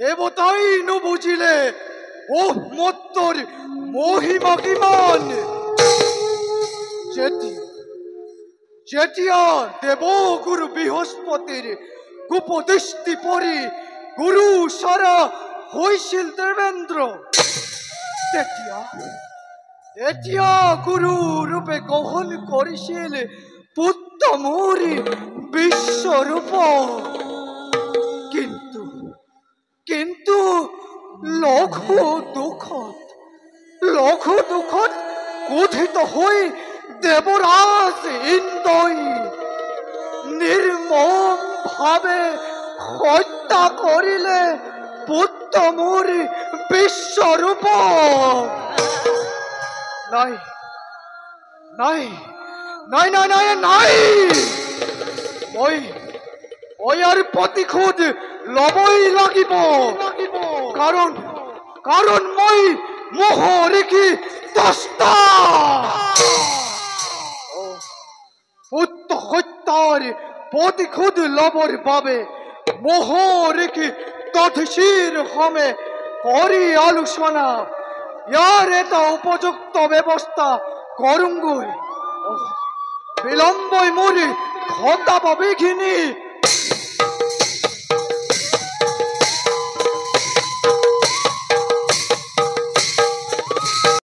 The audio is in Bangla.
এবতাই ন বুঝিলে ও মত্তর মহিমা কিমান যেতিয়া দেবগুরু বৃহস্পতির কুপদৃষ্টি পরি গুরু সারা হইছিল দেবেন্দ্র তেতিয়া গুরু রূপে গ্রহণ করিছিল পুত্র মোরি বিশ্বরূপ কিন্তু লঘু দুঃখত ক্রোধিত হই দেবরাজ ইন্দ্রই নির্মম ভাবে হত্যা করিলে পুত্র মোর বিশ্বরূপ। নাই নাই নাই নাই নাই নাই ওই আর প্রতিশোধ লবই লাগিব কারণ মই মোহ রেখি দস্তা পুত্র হত্যার প্রতিশোধ লবর বাবে মোহ রেখি তথশির হমে করি আলোচনা ইয়ার এটা উপযুক্ত ব্যবস্থা করুঙ্গুই বিলম্বই মরি ঘটা পাবে ঘিনি